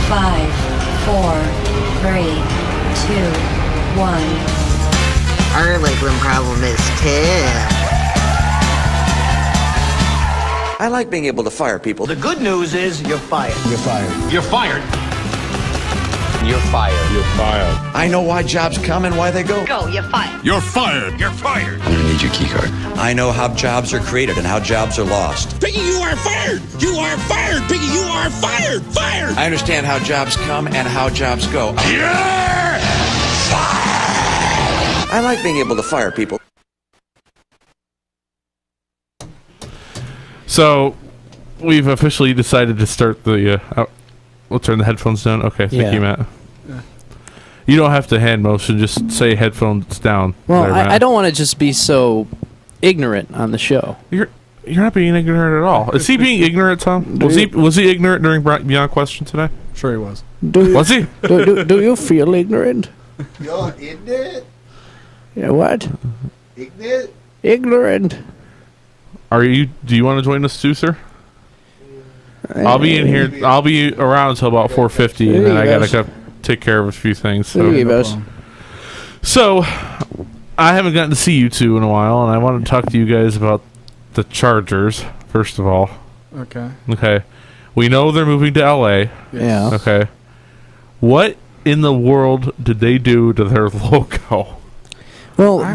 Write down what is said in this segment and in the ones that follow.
5, 4, 3, 2, 1. Our legroom problem is 10. I like being able to fire people. The good news is you're fired. You're fired. You're fired. You're fired. You're fired. I know why jobs come and why they go. Go, you're fired. You're fired. You're fired. I'm gonna need your key card. I know how jobs are created and how jobs are lost. Piggy, you are fired. You are fired. Piggy, you are fired. Fired. I understand how jobs come and how jobs go. You're fired. I like being able to fire people. So, we've officially decided to start the. We'll turn the headphones down. Okay, thank you, Matt. You don't have to hand motion. Just say headphones down. Well, there, Matt. I don't want to just be so ignorant on the show. You're not being ignorant at all. Is he being ignorant, Tom? Was he ignorant during Beyond Question today? Sure he was. Was he? Do you feel ignorant? You're ignorant? Yeah, what? Ignorant? Ignorant. Do you want to join us too, sir? I'll be in here. I'll be around until about 4:50, and then I gotta go take care of a few things. So, I haven't gotten to see you two in a while, and I want to talk to you guys about the Chargers. First of all, Okay. We know they're moving to LA. Yeah. Okay. What in the world did they do to their logo? Well,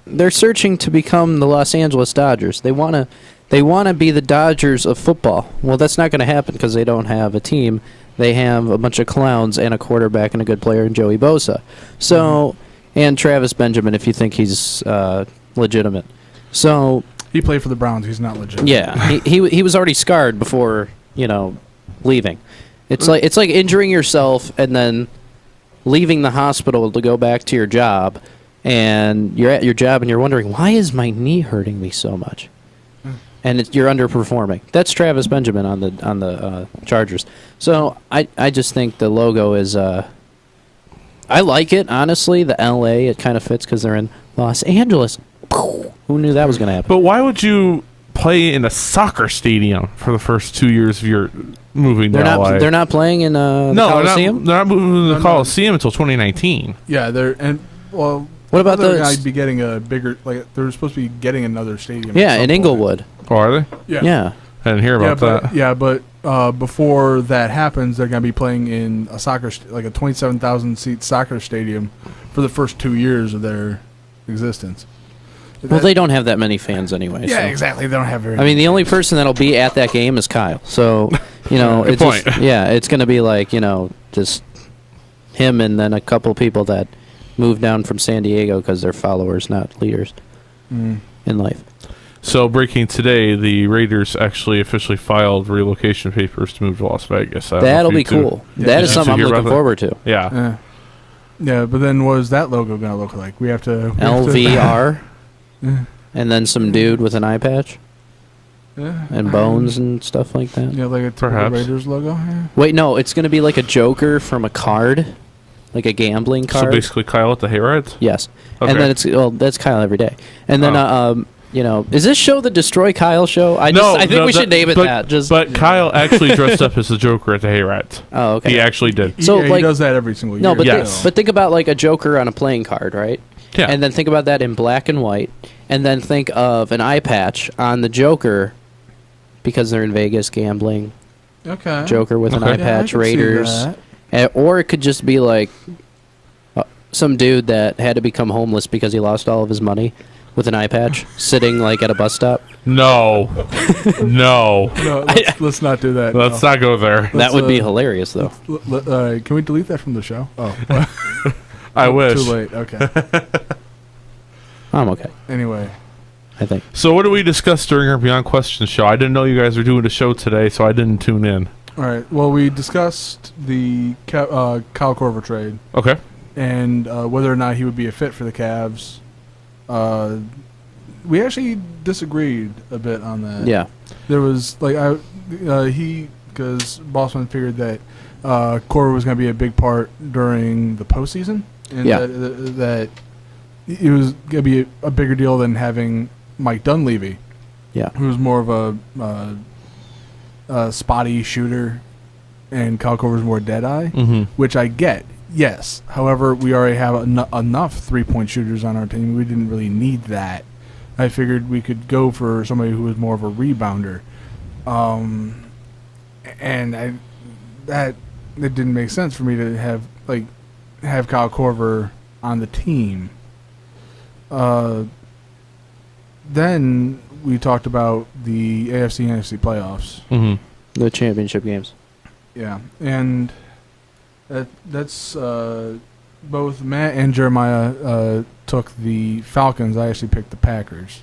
they're searching to become the Los Angeles Dodgers. They want to be the Dodgers of football. Well, that's not going to happen because they don't have a team. They have a bunch of clowns and a quarterback and a good player in Joey Bosa. So, and Travis Benjamin, if you think he's legitimate. So He played for the Browns. He's not legit. yeah, he was already scarred before leaving. It's like injuring yourself and then leaving the hospital to go back to your job, and you're at your job and you're wondering, why is my knee hurting me so much? And you're underperforming. That's Travis Benjamin on the Chargers. So I just think the logo is I like it, honestly. The LA, it kind of fits because they're in Los Angeles. Who knew that was going to happen? But why would you play in a soccer stadium for the first 2 years of your moving to LA? They're not playing in the Coliseum? They're not moving to the Coliseum until 2019. Yeah, what about the those? guys be getting a bigger, they're supposed to be getting another stadium. Yeah, in Inglewood. Oh, are they? Yeah. I didn't hear about that. Yeah, but before that happens, they're going to be playing in a a 27,000 seat soccer stadium for the first 2 years of their existence. Well, they don't have that many fans anyway. Yeah, so. exactly. They don't have very. I mean, the only person that'll be at that game is Kyle. So, Good point. It's going to be like, just him and then a couple people that moved down from San Diego because they're followers, not leaders in life. So, breaking today, the Raiders actually officially filed relocation papers to move to Las Vegas. That'll be cool. Yeah. That is something I'm looking forward to. Yeah. Yeah, but then what is that logo going to look like? We have to... LVR. And then some dude with an eye patch. And bones and stuff like that. Yeah, like a typical Raiders logo. Yeah. Wait, no, it's going to be like a Joker from a card. Like a gambling card. So basically Kyle at the Hayrides? Yes. Okay. And then that's Kyle every day. And then, is this show the Destroy Kyle show? I think we should name it that. But Kyle actually dressed up as the Joker at the Hayrides. Oh, okay. He actually did. So he does that every single year. No, but, Yes. but think about like a Joker on a playing card, right? Yeah. And then think about that in black and white. And then think of an eye patch on the Joker because they're in Vegas gambling. Okay. Joker with an eye patch, Raiders. Or it could just be like some dude that had to become homeless because he lost all of his money with an eye patch sitting like at a bus stop. No. No. No, let's not do that. Let's not go there. That would be hilarious, though. Can we delete that from the show? Oh. I wish. Too late. Okay. I'm okay. Anyway. I think. So what did we discuss during our Beyond Questions show? I didn't know you guys were doing a show today, so I didn't tune in. All right. Well, we discussed the Kyle Korver trade. Okay. And whether or not he would be a fit for the Cavs. We actually disagreed a bit on that. Yeah. There was because Bossman figured that Korver was going to be a big part during the postseason, and that it was going to be a bigger deal than having Mike Dunleavy, yeah, who was more of a spotty shooter, and Kyle Korver's more Deadeye, Mm-hmm. which I get. Yes. However, we already have enough 3-point shooters on our team. We didn't really need that. I figured we could go for somebody who was more of a rebounder. And it didn't make sense for me to have Kyle Korver on the team. Then we talked about the AFC and NFC playoffs. Mm-hmm. The championship games. Yeah, and that's both Matt and Jeremiah took the Falcons. I actually picked the Packers,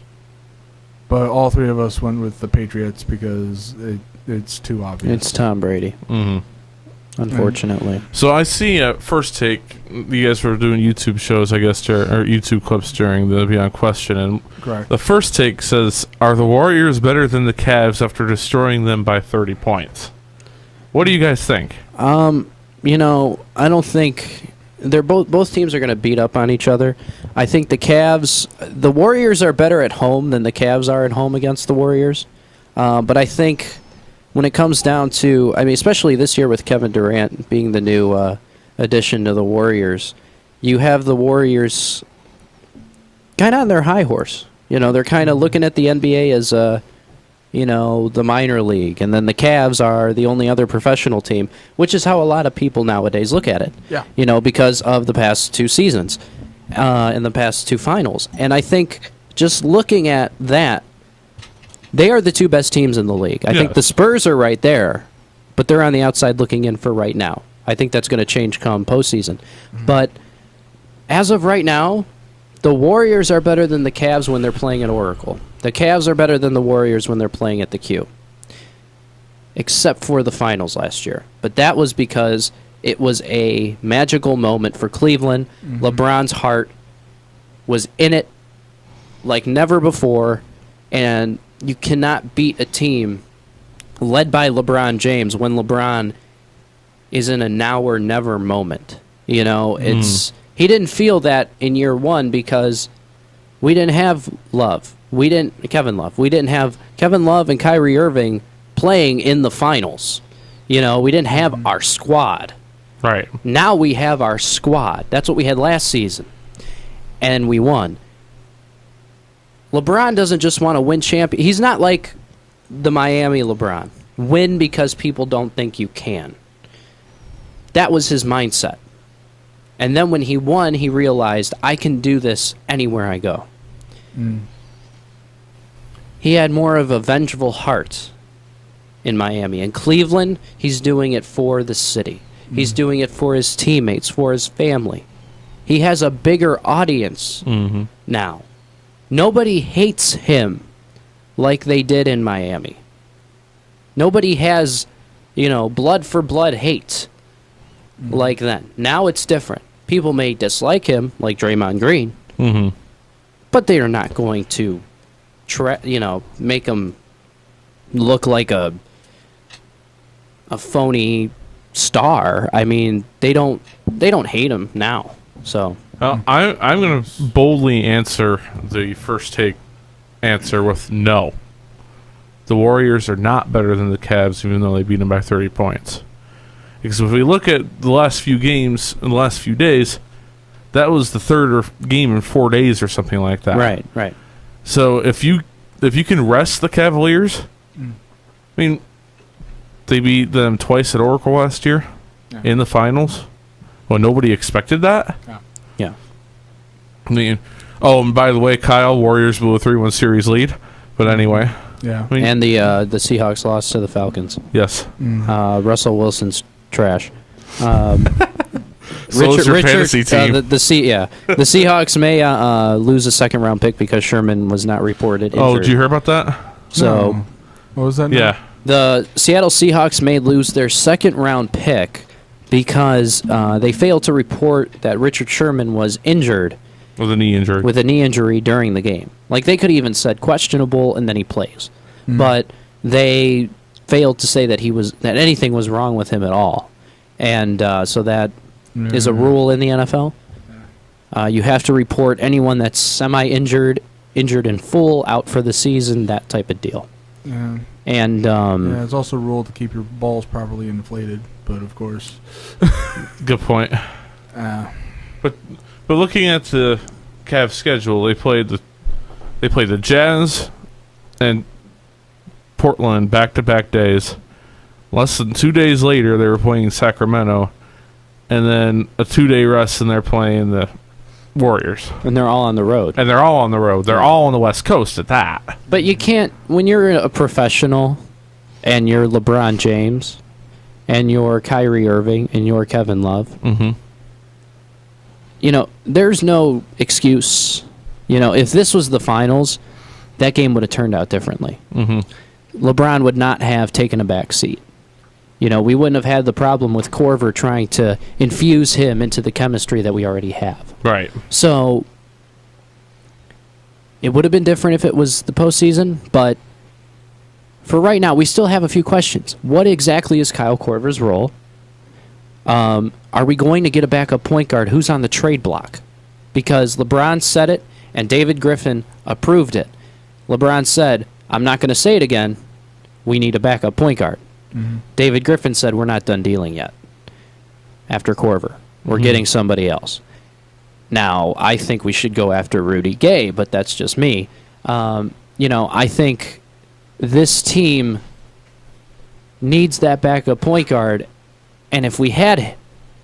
but all three of us went with the Patriots because it's too obvious. It's Tom Brady. Mm-hmm. Unfortunately. So I see at First Take, you guys were doing YouTube shows, I guess, or YouTube clips during the Beyond Question, and Correct. the First Take says, "Are the Warriors better than the Cavs after destroying them by 30 points?" What do you guys think? You know, I don't think they're both teams are going to beat up on each other. I think the Warriors are better at home than the Cavs are at home against the Warriors. But I think when it comes down to, I mean, especially this year with Kevin Durant being the new addition to the Warriors, you have the Warriors kind of on their high horse. You know, they're kind of looking at the NBA as the minor league, and then the Cavs are the only other professional team, which is how a lot of people nowadays look at it. Yeah. You know, because of the past two seasons, and the past two finals. And I think just looking at that, they are the two best teams in the league. I think the Spurs are right there, but they're on the outside looking in for right now. I think that's going to change come postseason. Mm-hmm. But as of right now, the Warriors are better than the Cavs when they're playing at Oracle. The Cavs are better than the Warriors when they're playing at the Q. Except for the finals last year. But that was because it was a magical moment for Cleveland. Mm-hmm. LeBron's heart was in it like never before. And you cannot beat a team led by LeBron James when LeBron is in a now or never moment. You know, he didn't feel that in year one because we didn't have Kevin Love. We didn't have Kevin Love and Kyrie Irving playing in the finals. You know, we didn't have our squad. Right. Now we have our squad. That's what we had last season. And we won. LeBron doesn't just want to win champion. He's not like the Miami LeBron. Win because people don't think you can. That was his mindset. And then when he won, he realized, I can do this anywhere I go. He had more of a vengeful heart in Miami. In Cleveland, he's doing it for the city. He's doing it for his teammates, for his family. He has a bigger audience now. Nobody hates him like they did in Miami. Nobody has, blood for blood hate like then. Now it's different. People may dislike him, like Draymond Green, but they are not going to, make him look like a phony star. I mean, they don't hate him now. So I'm going to boldly answer the First Take answer with no. The Warriors are not better than the Cavs, even though they beat them by 30 points. Because if we look at the last few games in the last few days, that was the third game in 4 days or something like that. Right. So if you can rest the Cavaliers, I mean, they beat them twice at Oracle last year in the finals. Well, nobody expected that. Yeah. I mean, and by the way, Kyle, Warriors blew a 3-1 series lead. But anyway. Yeah. I mean, and the Seahawks lost to the Falcons. Yes. Russell Wilson's trash. So is your fantasy team. The Seahawks may lose a second-round pick because Sherman was not reported injured. Oh, did you hear about that? So, No. What was that? Yeah. The Seattle Seahawks may lose their second-round pick because they failed to report that Richard Sherman was injured with a knee injury during the game. Like, they could have even said questionable and then he plays. But they failed to say that that anything was wrong with him at all. And so that is a rule in the NFL. You have to report anyone that's semi-injured, injured in full, out for the season, that type of deal. Yeah. And it's also a rule to keep your balls properly inflated. but of course, Good point. But looking at the Cavs schedule, they played the Jazz and Portland back-to-back days. Less than 2 days later, they were playing Sacramento, and then a 2-day rest, and they're playing the Warriors. And they're all on the road. And they're all on the road. They're all on the West Coast at that. But you can't, when you're a professional and you're LeBron James and you're Kyrie Irving and you're Kevin Love, you know, there's no excuse. You know, if this was the finals, that game would have turned out differently. LeBron would not have taken a back seat. You know, we wouldn't have had the problem with Korver trying to infuse him into the chemistry that we already have. Right. So it would have been different if it was the postseason, but for right now, we still have a few questions. What exactly is Kyle Korver's role? Are we going to get a backup point guard? Who's on the trade block? Because LeBron said it, and David Griffin approved it. LeBron said, I'm not going to say it again. We need a backup point guard. David Griffin said, we're not done dealing yet. After Korver. We're getting somebody else. Now, I think we should go after Rudy Gay, but that's just me. You know, I think this team needs that backup point guard, and if we had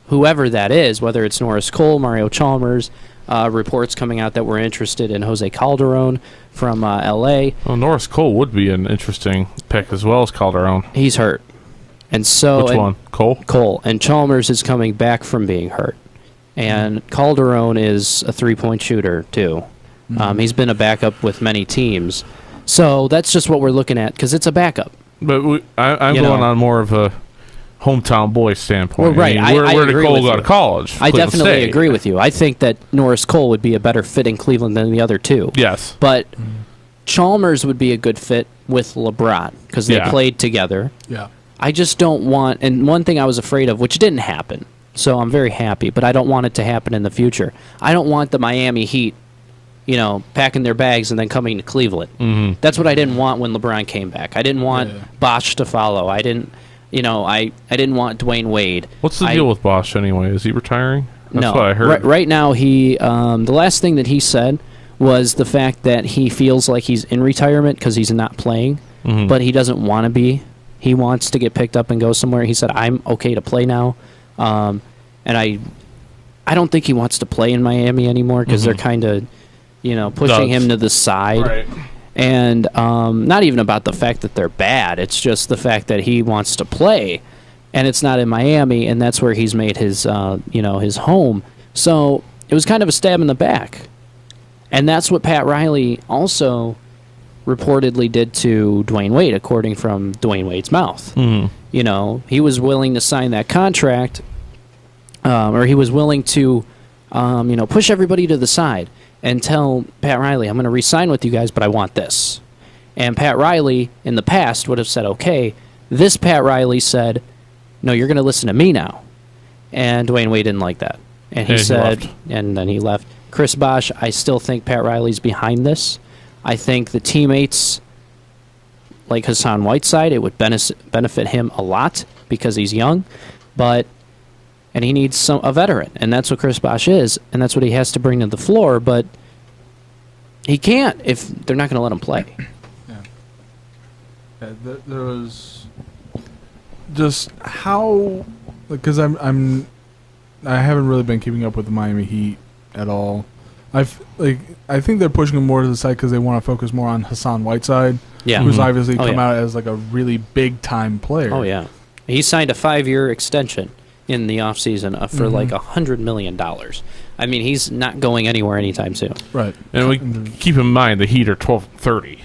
whoever that is, whether it's Norris Cole, Mario Chalmers, reports coming out that we're interested in Jose Calderon from L.A. Well, Norris Cole would be an interesting pick as well as Calderon. He's hurt. And so Which one? Cole? Cole. And Chalmers is coming back from being hurt. And Calderon is a three-point shooter, too. He's been a backup with many teams. So that's just what we're looking at, because it's a backup. But I'm You going know. on more of a hometown boy standpoint. Well, right. I mean, I where did agree Cole with go you. to college? I Cleveland definitely State. agree with you. I think that Norris Cole would be a better fit in Cleveland than the other two. Yes. But Chalmers would be a good fit with LeBron because they Yeah. played together. Yeah. I just don't want, and one thing I was afraid of, which didn't happen, so I'm very happy, but I don't want it to happen in the future. I don't want the Miami Heat, you know, packing their bags and then coming to Cleveland. That's what I didn't want when LeBron came back. I didn't want Bosch to follow. I didn't, you know, I didn't want Dwayne Wade. What's the deal with Bosch anyway? Is he retiring? That's No. what I heard. Right now, he the last thing that he said was the fact that he feels like he's in retirement because he's not playing, but he doesn't want to be. He wants to get picked up and go somewhere. He said, I'm okay to play now. And I don't think he wants to play in Miami anymore because they're kind of, you know, pushing him to the side. Right. And not even about the fact that they're bad. It's just the fact that he wants to play, and it's not in Miami, and that's where he's made his, you know, his home. So it was kind of a stab in the back. And that's what Pat Riley also reportedly did to Dwayne Wade, according from Dwayne Wade's mouth. You know, he was willing to sign that contract, or he was willing to, you know, push everybody to the side and tell Pat Riley, I'm going to re-sign with you guys, but I want this. And Pat Riley, in the past, would have said, okay. This Pat Riley said, no, you're going to listen to me now. And Dwayne Wade didn't like that. And he And he said, left. and then he left. Chris Bosh, I still think Pat Riley's behind this. I think the teammates, like Hassan Whiteside, it would benefit him a lot because he's young, and he needs a veteran, and that's what Chris Bosh is, and that's what he has to bring to the floor, but he can't if they're not going to let him play. Yeah, there was just how, because I haven't really been keeping up with the Miami Heat at all. I think they're pushing him more to the side because they want to focus more on Hassan Whiteside, Yeah. who's obviously Oh, come yeah. out as like a really big time player. Oh, yeah. He signed a 5-year extension in the offseason for like $100 million. I mean, he's not going anywhere anytime soon. Right. And we keep in mind the Heat are 12-30.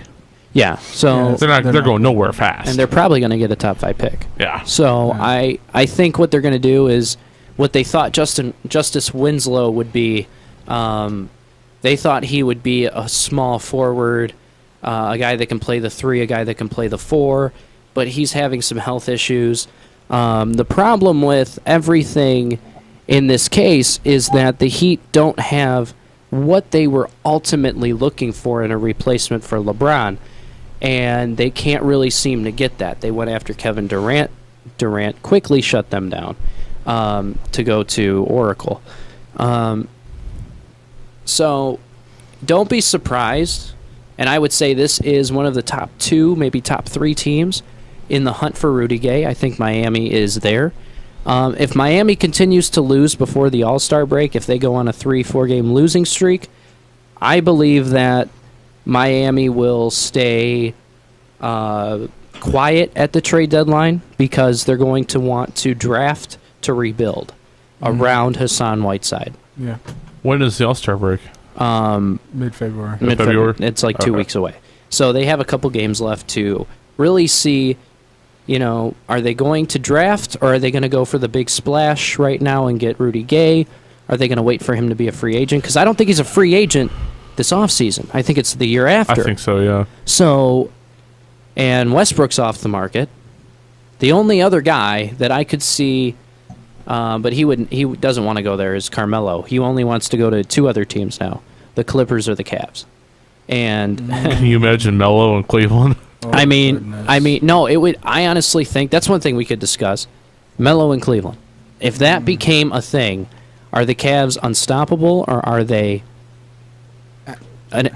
Yeah, so Yeah, They're not- going nowhere fast. and they're probably going to get a top 5 pick. yeah. So I think what they're going to do is what they thought Justice Winslow would be. They thought he would be a small forward, a guy that can play the 3, a guy that can play the 4, but he's having some health issues. The problem with everything in this case is that the Heat don't have what they were ultimately looking for in a replacement for LeBron, and they can't really seem to get that. They went after Kevin Durant Durant quickly shut them down to go to Oracle. So don't be surprised, and I would say this is one of the top 2, maybe top 3 teams in the hunt for Rudy Gay. I think Miami is there. If Miami continues to lose before the All-Star break, if they go on a 3-4 game losing streak, I believe that Miami will stay quiet at the trade deadline because they're going to want to draft to rebuild around Hassan Whiteside. Yeah. When is the All-Star break? Mid-February. Mid-February? It's like 2 Okay. weeks away. So they have a couple games left to really see, are they going to draft or are they going to go for the big splash right now and get Rudy Gay? Are they going to wait for him to be a free agent? Because I don't think he's a free agent this offseason. I think it's the year after. I think so, yeah. So, and Westbrook's off the market. The only other guy that I could see, but he doesn't want to go there, is Carmelo. He only wants to go to 2 other teams now, the Clippers or the Cavs. And Can you imagine Melo in Cleveland? I mean, no, it would. I honestly think that's one thing we could discuss. Melo in Cleveland. If that became a thing, are the Cavs unstoppable, or are they?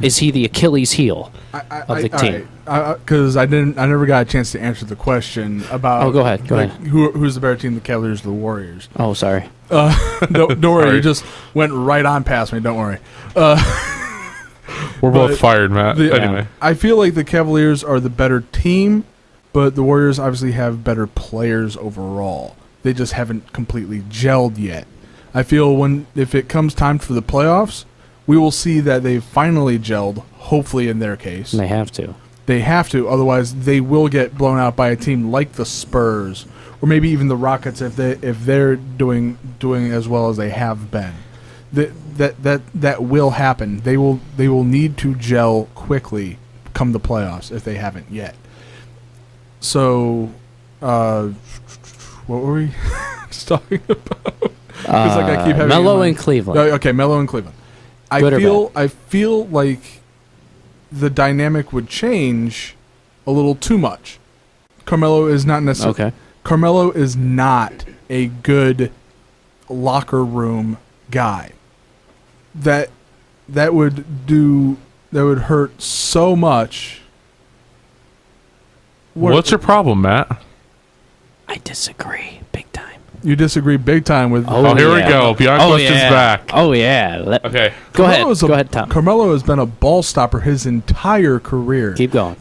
Is he the Achilles heel of the team? Because I never got a chance to answer the question about. Oh, go ahead. Go ahead. Who's the better team, the Cavaliers or the Warriors? Oh, sorry. Don't worry, Sorry. you just went right on past me. Don't worry. We're both fired, Matt. Anyway. I feel like the Cavaliers are the better team, but the Warriors obviously have better players overall. They just haven't completely gelled yet. I feel if it comes time for the playoffs, we will see that they've finally gelled, hopefully in their case. And they have to. They have to, otherwise they will get blown out by a team like the Spurs, or maybe even the Rockets if they're doing as well as they have been. That will happen. They will need to gel quickly come the playoffs if they haven't yet. So, what were we just talking about? Because I keep having Melo in Cleveland. Okay, Melo in Cleveland. I Good or bad? feel like the dynamic would change a little too much. Carmelo is not necessarily. Okay. Carmelo is not a good locker room guy. That would hurt so much. What's your problem, Matt? I disagree big time. You disagree big time with. Oh, here we yeah. go. Beyond questions back. Oh, yeah. Okay. Go Carmelo is ahead, Tom. Carmelo has been a ball stopper his entire career. Keep going.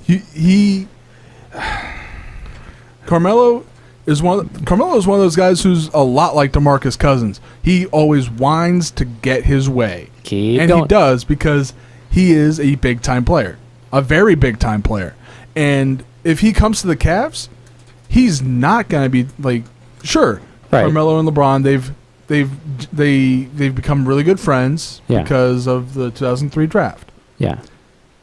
Carmelo is one of those guys who's a lot like DeMarcus Cousins. He always whines to get his way. Keep and going. he does because he is a big time player. A very big time player. And if he comes to the Cavs, he's not going to be like sure. Right. Carmelo and LeBron, they've become really good friends because of the 2003 draft. Yeah.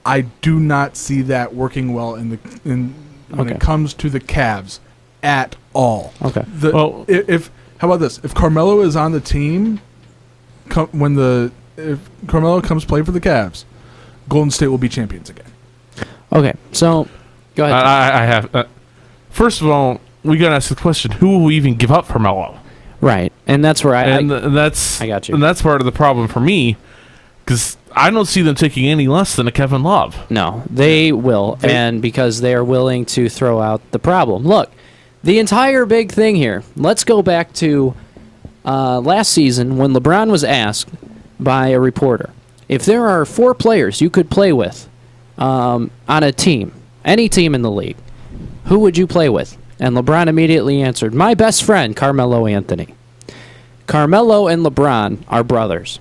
I do not see that working well when it comes to the Cavs at all. Okay. If how about this? If Carmelo is on the team, if Carmelo comes play for the Cavs, Golden State will be champions again. Okay. So, go ahead. I have. First of all, we gotta ask the question: who will we even give up for Melo? Right, and that's where I got you. And that's part of the problem for me, because I don't see them taking any less than a Kevin Love. No, they will, and because they are willing to throw out the problem. Look, the entire big thing here. Let's go back to last season when LeBron was asked by a reporter if there are 4 players you could play with on a team, any team in the league, who would you play with? And LeBron immediately answered, my best friend, Carmelo Anthony. Carmelo and LeBron are brothers.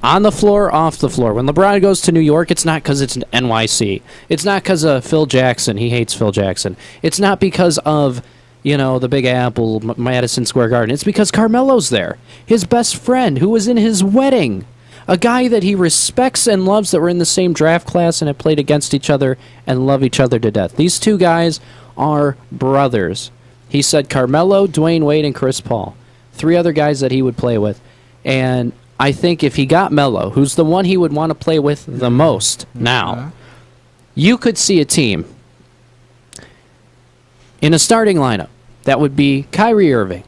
On the floor, off the floor. When LeBron goes to New York, it's not because it's NYC. It's not because of Phil Jackson. He hates Phil Jackson. It's not because of, the Big Apple, Madison Square Garden. It's because Carmelo's there. His best friend, who was in his wedding. A guy that he respects and loves, that were in the same draft class and have played against each other and love each other to death. These 2 guys are brothers. He said Carmelo, Dwayne Wade, and Chris Paul. 3 other guys that he would play with. And I think if he got Melo, who's the one he would want to play with the most now, you could see a team in a starting lineup. That would be Kyrie Irving.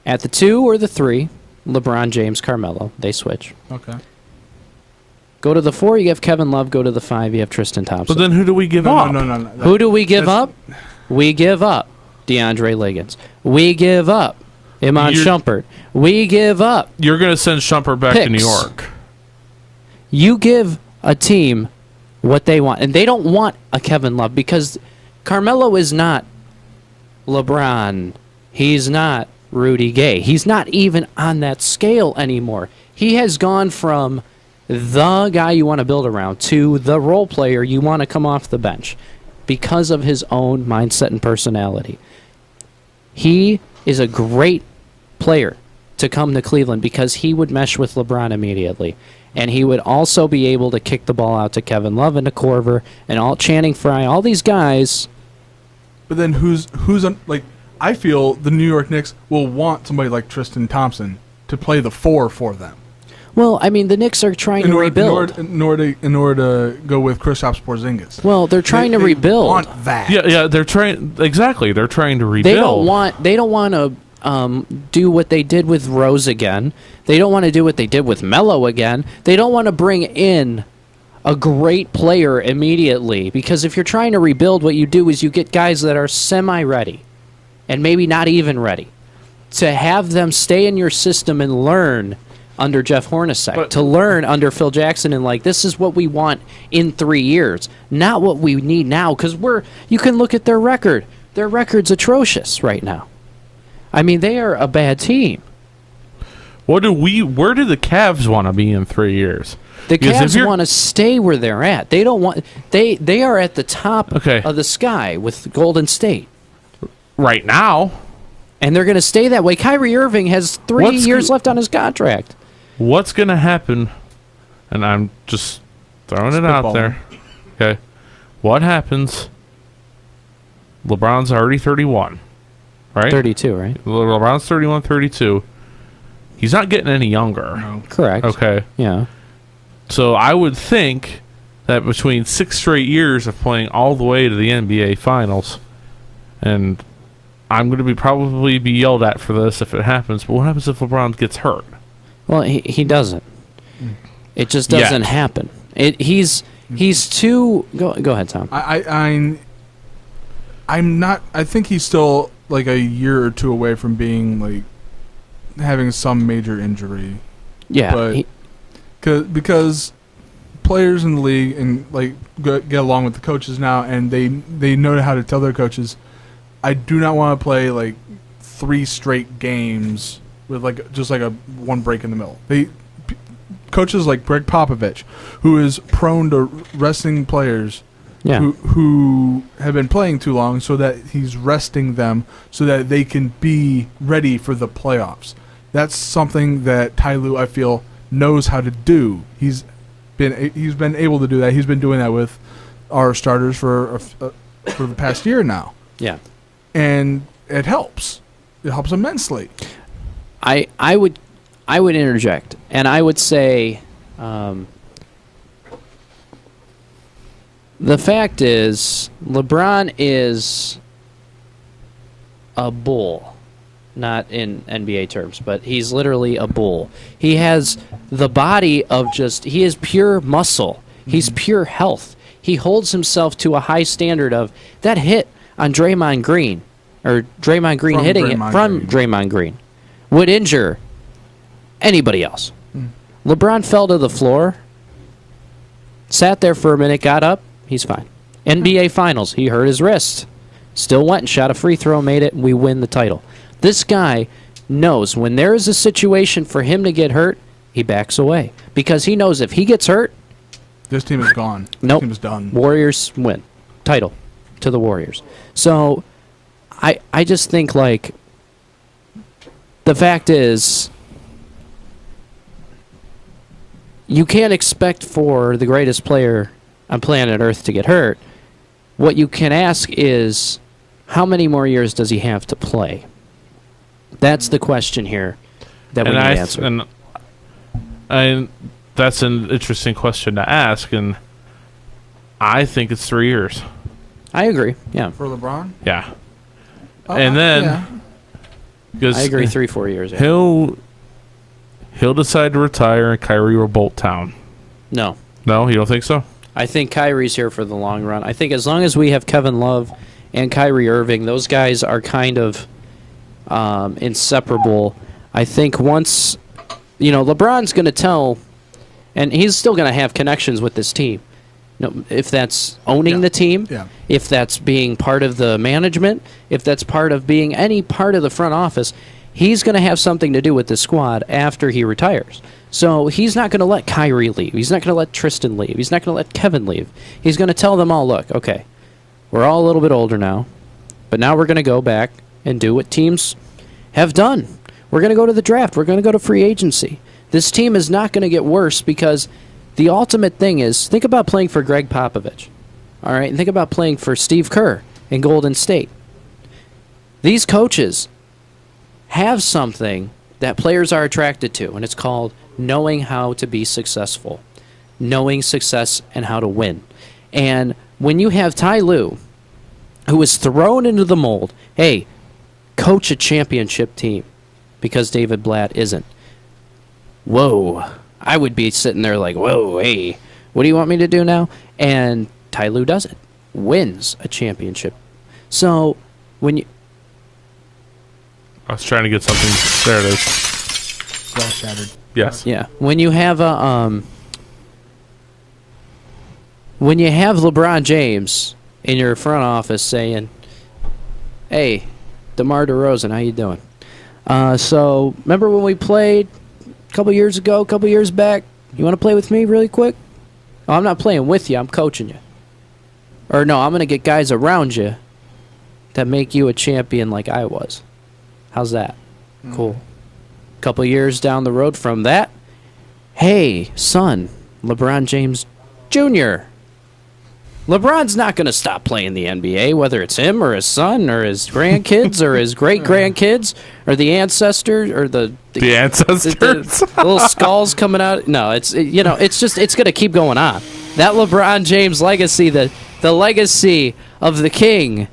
At the 2 or the 3, LeBron James, Carmelo. They switch. Okay. Go to the 4, you have Kevin Love. Go to the 5, you have Tristan Thompson. But then who do we give up? No. Who do we give up? We give up DeAndre Liggins. We give up Iman Shumpert. We give up. You're going to send Shumpert back to New picks. York. You give a team what they want. And they don't want a Kevin Love because Carmelo is not LeBron. He's not Rudy Gay. He's not even on that scale anymore. He has gone from the guy you want to build around to the role player you want to come off the bench because of his own mindset and personality. He is a great player to come to Cleveland because he would mesh with LeBron immediately. And he would also be able to kick the ball out to Kevin Love and to Korver and all Channing Frye, all these guys. But then who's on, like, I feel the New York Knicks will want somebody like Tristan Thompson to play the 4 for them. Well, I mean, the Knicks are trying to rebuild. In order to go with Kristaps Porzingis. Well, they're trying to rebuild. They want that. Yeah, they're trying. Exactly, they're trying to rebuild. They don't want to do what they did with Rose again. They don't want to do what they did with Melo again. They don't want to bring in a great player immediately because if you're trying to rebuild, what you do is you get guys that are semi-ready and maybe not even ready to have them stay in your system and learn under Jeff Hornacek, to learn under Phil Jackson, and like, this is what we want in 3 years, not what we need now, because you can look at their record. Their record's atrocious right now. I mean, they are a bad team. Where do the Cavs want to be in 3 years? The Cavs want to stay where they're at. They don't want they are at the top of the sky with Golden State right now, and they're going to stay that way. Kyrie Irving has 3 years left on his contract. What's going to happen? And I'm just throwing it out there. Okay, what happens? LeBron's already 31, right? 32, right? LeBron's 31, 32. He's not getting any younger. No. Correct. Okay. Yeah. So I would think that between 6 straight years of playing all the way to the NBA Finals, and I'm going to probably be yelled at for this if it happens, but what happens if LeBron gets hurt? Well, he doesn't. It just doesn't happen. He's too. Go ahead, Tom. I'm not. I think he's still like a year or two away from being like having some major injury. Yeah, but because players in the league and like get along with the coaches now, and they know how to tell their coaches, I do not want to play like 3 straight games with like just like a one break in the middle. Coaches like Greg Popovich, who is prone to resting players who have been playing too long, so that he's resting them so that they can be ready for the playoffs. That's something that Ty Lue, I feel, knows how to do. He's been able to do that. He's been doing that with our starters for the past year now. Yeah, and it helps. It helps immensely. I would interject, and I would say the fact is LeBron is a bull, not in NBA terms, but he's literally a bull. He has the body of he is pure muscle. He's pure health. He holds himself to a high standard of that hit on Draymond Green, or Draymond Green hitting it from Draymond Green, would injure anybody else. LeBron fell to the floor, sat there for a minute, got up, he's fine. NBA Finals, he hurt his wrist. Still went and shot a free throw, made it, and we win the title. This guy knows when there is a situation for him to get hurt, he backs away. Because he knows if he gets hurt, this team is gone. Nope. This team is done. Warriors win. Title to the Warriors. So I just think, like, the fact is, you can't expect for the greatest player on planet Earth to get hurt. What you can ask is, how many more years does he have to play? That's the question here that we need to answer. And that's an interesting question to ask, and I think it's 3 years. I agree, yeah. For LeBron? Yeah. And then yeah. because I agree. 3-4 years. Yeah. he'll decide to retire, and Kyrie will bolt town. No. No, you don't think so? I think Kyrie's here for the long run. I think as long as we have Kevin Love and Kyrie Irving, those guys are kind of inseparable. I think once, LeBron's going to tell, and he's still going to have connections with this team. If that's owning the team, if that's being part of the management, if that's part of being any part of the front office, he's going to have something to do with this squad after he retires. So he's not going to let Kyrie leave. He's not going to let Tristan leave. He's not going to let Kevin leave. He's going to tell them all, look, okay, we're all a little bit older now, but now we're going to go back and do what teams have done. We're going to go to the draft. We're going to go to free agency. This team is not going to get worse because the ultimate thing is, think about playing for Greg Popovich, all right, and think about playing for Steve Kerr in Golden State. These coaches have something that players are attracted to, and it's called knowing how to be successful, knowing success and how to win. And when you have Ty Lue, who is thrown into the mold, hey, coach a championship team, because David Blatt isn't. Whoa. I would be sitting there like, whoa, hey, what do you want me to do now? And Ty Lue does it. Wins a championship. So, when you... I was trying to get something. There it is. Glass shattered. Yes. Yeah. When you have when you have LeBron James in your front office saying, hey, DeMar DeRozan, how you doing? So, remember when we played a couple years ago, a couple years back? You want to play with me really quick? Oh, I'm not playing with you. I'm coaching you. Or no, I'm going to get guys around you that make you a champion like I was. How's that? Cool. Couple years down the road from that, hey, son, LeBron James Jr. LeBron's not going to stop playing the NBA, whether it's him or his son or his grandkids or his great-grandkids or the ancestors or the ancestors. The little skulls coming out. No, it's going to keep going on. That LeBron James legacy, the legacy of the king,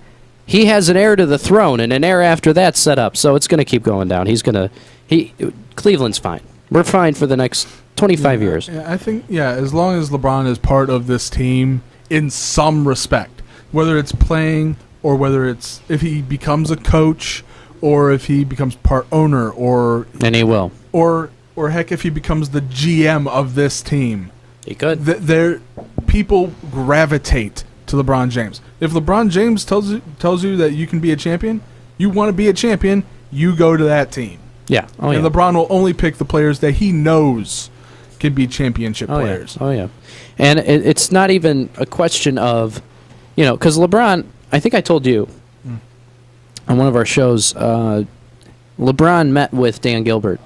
he has an heir to the throne and an heir after that set up. So it's going to keep going down. Cleveland's fine. We're fine for the next 25 years. I think, as long as LeBron is part of this team in some respect, whether it's playing or whether it's if he becomes a coach or if he becomes part owner and he will. Or heck, if he becomes the GM of this team. He could. People gravitate to LeBron James. If LeBron James tells you that you can be a champion, you want to be a champion, you go to that team. Yeah. And LeBron will only pick the players that he knows can be championship players. Yeah. Oh, yeah. And it's not even a question of, because LeBron, I think I told you on one of our shows, LeBron met with Dan Gilbert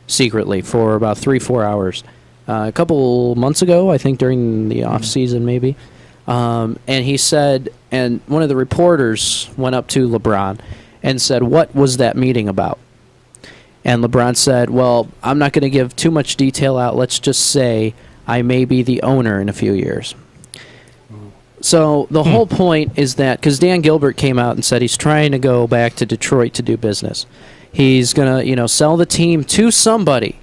secretly for about 3-4 hours a couple months ago, I think during the off season maybe. And he said, and one of the reporters went up to LeBron and said, what was that meeting about? And LeBron said, well, I'm not going to give too much detail out. Let's just say I may be the owner in a few years. So the whole point is that, because Dan Gilbert came out and said he's trying to go back to Detroit to do business. He's going to, sell the team to somebody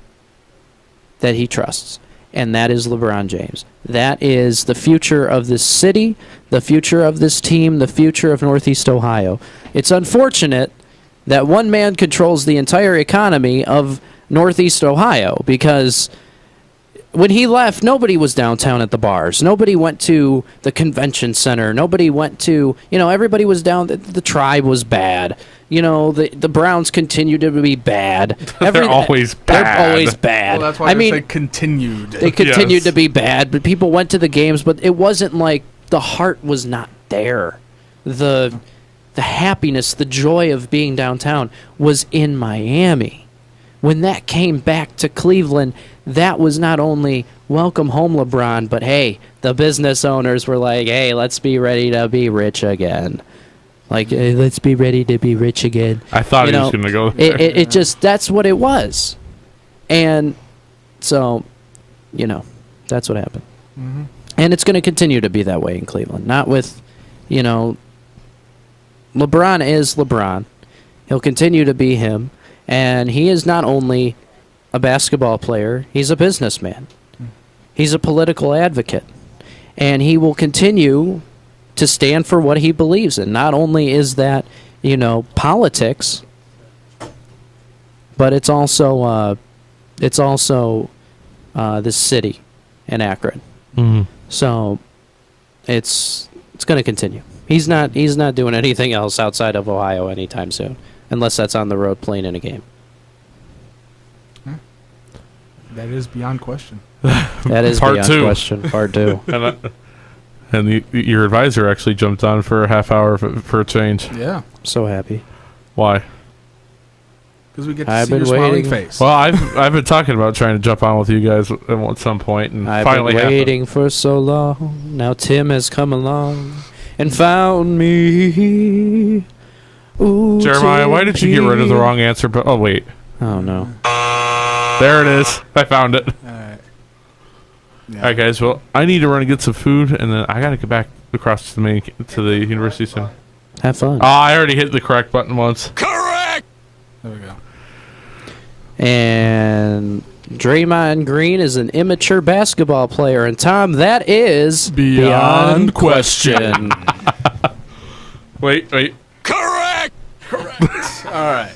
that he trusts, and that is LeBron James. That is the future of this city, the future of this team, the future of Northeast Ohio. It's unfortunate that one man controls the entire economy of Northeast Ohio, because when he left, nobody was downtown at the bars. Nobody went to the convention center. Nobody went to, everybody was down. The Tribe was bad. The Browns continue to be bad. They're always bad. They're always bad. Well, that's why they continued. They continued to be bad, but people went to the games, but it wasn't like the heart was not there. The happiness, the joy of being downtown was in Miami. When that came back to Cleveland, that was not only welcome home LeBron, but hey, the business owners were like, hey, let's be ready to be rich again. Like, hey, let's be ready to be rich again. I thought he was going to go there. It just, that's what it was. And so, that's what happened. Mm-hmm. And it's going to continue to be that way in Cleveland. Not with, LeBron is LeBron. He'll continue to be him. And he is not only a basketball player, he's a businessman. He's a political advocate. And he will continue to stand for what he believes in. Not only is that, politics, but it's also this city in Akron. Mhm. So it's going to continue. He's not doing anything else outside of Ohio anytime soon, unless that's on the road playing in a game. That is beyond question. That is Part beyond two. question. Part 2. And your advisor actually jumped on for a half hour for a change. Yeah, So happy. Why? because we get to I've see been your smiling waiting. face. Well, I've been talking about trying to jump on with you guys at some point, and I've finally been happened. waiting for so long. Now Tim has come along and found me. Ooh, Jeremiah, why did you get rid of the Timmy. wrong answer? But oh wait, Oh no. there it is. I found it. All right. Yeah. All right, guys. Well, I need to run and get some food, and then I got to get back across to the university soon. Have fun. Oh, I already hit the correct button once. Correct! There we go. And Draymond Green is an immature basketball player. And Tom, that is Beyond question. Wait. Correct! All right.